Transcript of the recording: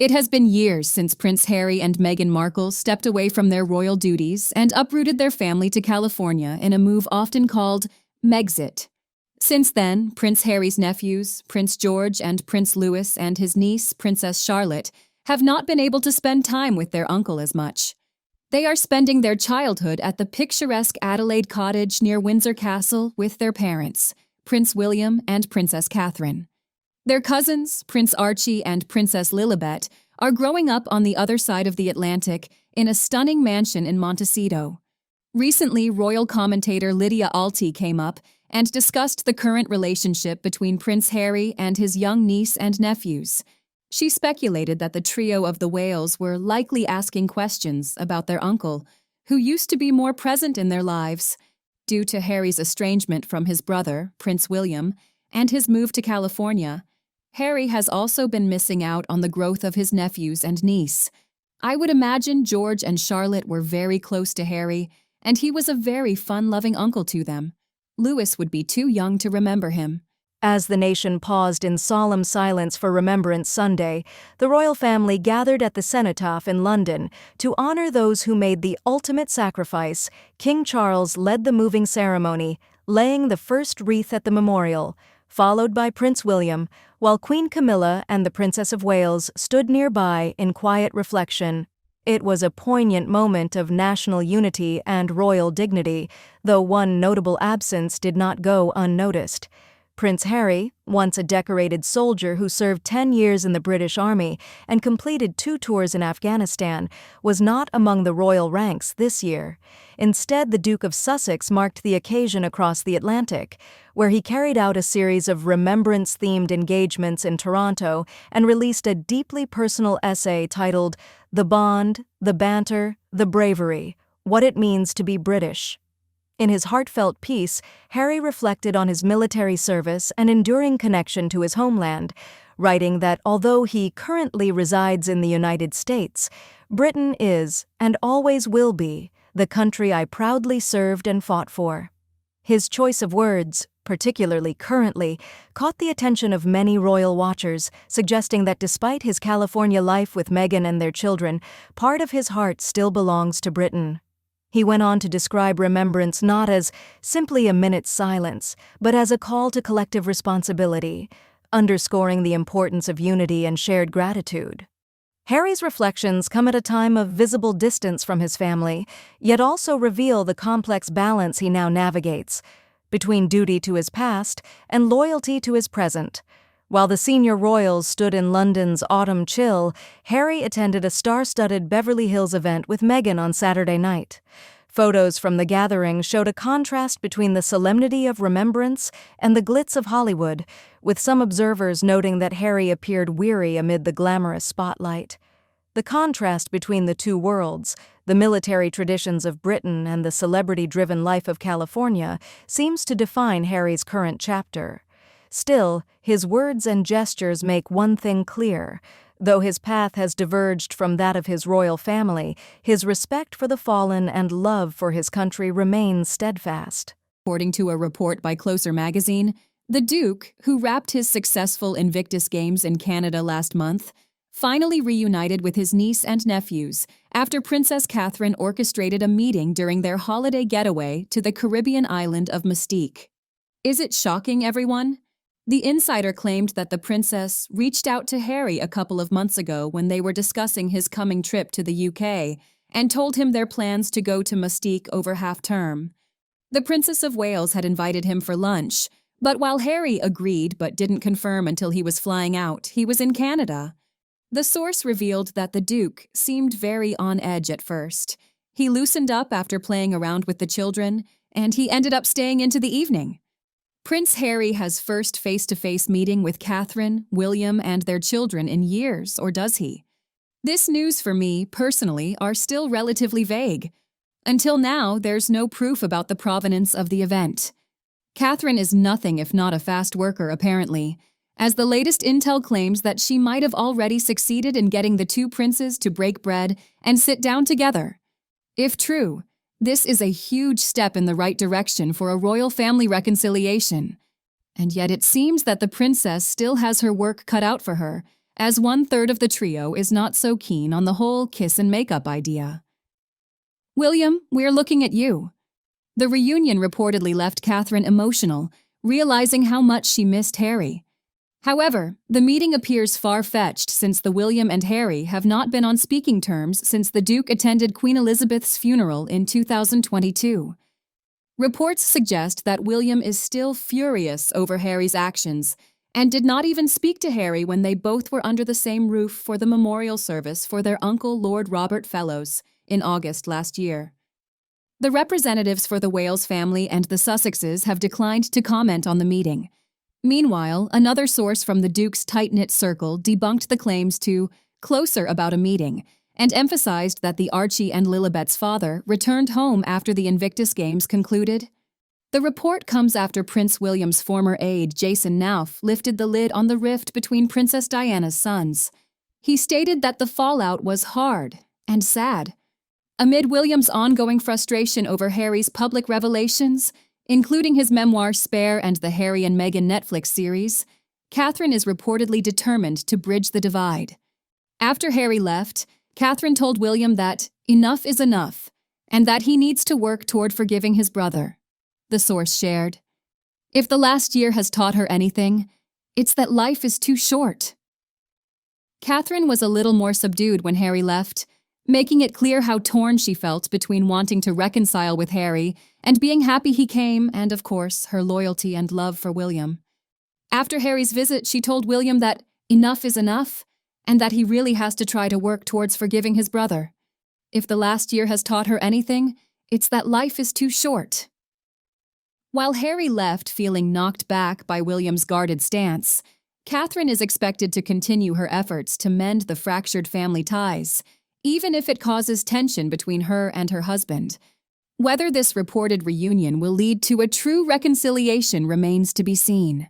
It has been years since Prince Harry and Meghan Markle stepped away from their royal duties and uprooted their family to California in a move often called Megxit. Since then, Prince Harry's nephews, Prince George and Prince Louis, and his niece, Princess Charlotte, have not been able to spend time with their uncle as much. They are spending their childhood at the picturesque Adelaide cottage near Windsor Castle with their parents, Prince William and Princess Catherine. Their cousins, Prince Archie and Princess Lilibet, are growing up on the other side of the Atlantic in a stunning mansion in Montecito. Recently, royal commentator Lydia Alty came up and discussed the current relationship between Prince Harry and his young niece and nephews. She speculated that the trio of the Wales were likely asking questions about their uncle, who used to be more present in their lives. Due to Harry's estrangement from his brother, Prince William, and his move to California, Harry has also been missing out on the growth of his nephews and niece. I would imagine George and Charlotte were very close to Harry, and he was a very fun-loving uncle to them. Louis would be too young to remember him. As the nation paused in solemn silence for Remembrance Sunday, the royal family gathered at the Cenotaph in London to honor those who made the ultimate sacrifice. King Charles led the moving ceremony, laying the first wreath at the memorial, followed by Prince William, while Queen Camilla and the Princess of Wales stood nearby in quiet reflection. It was a poignant moment of national unity and royal dignity, though one notable absence did not go unnoticed. Prince Harry, once a decorated soldier who served 10 years in the British Army and completed 2 tours in Afghanistan, was not among the royal ranks this year. Instead, the Duke of Sussex marked the occasion across the Atlantic, where he carried out a series of remembrance-themed engagements in Toronto and released a deeply personal essay titled "The Bond, the Banter, the Bravery: What It Means to be British." In his heartfelt piece, Harry reflected on his military service and enduring connection to his homeland, writing that although he currently resides in the United States, Britain is, and always will be, the country I proudly served and fought for. His choice of words, particularly currently, caught the attention of many royal watchers, suggesting that despite his California life with Meghan and their children, part of his heart still belongs to Britain. He went on to describe remembrance not as simply a minute's silence, but as a call to collective responsibility, underscoring the importance of unity and shared gratitude. Harry's reflections come at a time of visible distance from his family, yet also reveal the complex balance he now navigates between duty to his past and loyalty to his present. While the senior royals stood in London's autumn chill, Harry attended a star-studded Beverly Hills event with Meghan on Saturday night. Photos from the gathering showed a contrast between the solemnity of remembrance and the glitz of Hollywood, with some observers noting that Harry appeared weary amid the glamorous spotlight. The contrast between the two worlds, the military traditions of Britain and the celebrity-driven life of California, seems to define Harry's current chapter. Still, his words and gestures make one thing clear. Though his path has diverged from that of his royal family, his respect for the fallen and love for his country remains steadfast. According to a report by Closer magazine, the Duke, who wrapped his successful Invictus Games in Canada last month, finally reunited with his niece and nephews after Princess Catherine orchestrated a meeting during their holiday getaway to the Caribbean island of Mystique. Is it shocking, everyone? The insider claimed that the princess reached out to Harry a couple of months ago when they were discussing his coming trip to the UK and told him their plans to go to Mystique over half-term. The Princess of Wales had invited him for lunch, but while Harry agreed but didn't confirm until he was flying out, he was in Canada. The source revealed that the Duke seemed very on edge at first. He loosened up after playing around with the children, and he ended up staying into the evening. Prince Harry has first face-to-face meeting with Catherine, William, and their children in years, or does he? This news for me, personally, are still relatively vague. Until now, there's no proof about the provenance of the event. Catherine is nothing if not a fast worker, apparently, as the latest intel claims that she might have already succeeded in getting the two princes to break bread and sit down together. If true, this is a huge step in the right direction for a royal family reconciliation. And yet it seems that the princess still has her work cut out for her, as 1/3 of the trio is not so keen on the whole kiss and makeup idea. William, we're looking at you. The reunion reportedly left Catherine emotional, realizing how much she missed Harry. However, the meeting appears far-fetched since the William and Harry have not been on speaking terms since the Duke attended Queen Elizabeth's funeral in 2022. Reports suggest that William is still furious over Harry's actions and did not even speak to Harry when they both were under the same roof for the memorial service for their uncle Lord Robert Fellows in August last year. The representatives for the Wales family and the Sussexes have declined to comment on the meeting. Meanwhile, another source from the Duke's tight-knit circle debunked the claims to closer about a meeting and emphasized that the Archie and Lilibet's father returned home after the Invictus Games concluded. The report comes after Prince William's former aide, Jason Nauf, lifted the lid on the rift between Princess Diana's sons. He stated that the fallout was hard and sad. Amid William's ongoing frustration over Harry's public revelations, including his memoir Spare and the Harry and Meghan Netflix series, Catherine is reportedly determined to bridge the divide. After Harry left, Catherine told William that enough is enough and that he needs to work toward forgiving his brother. The source shared, "If the last year has taught her anything, it's that life is too short." Catherine was a little more subdued when Harry left, making it clear how torn she felt between wanting to reconcile with Harry and being happy he came and, of course, her loyalty and love for William. After Harry's visit, she told William that enough is enough and that he really has to try to work towards forgiving his brother. If the last year has taught her anything, it's that life is too short. While Harry left feeling knocked back by William's guarded stance, Catherine is expected to continue her efforts to mend the fractured family ties, even if it causes tension between her and her husband. Whether this reported reunion will lead to a true reconciliation remains to be seen.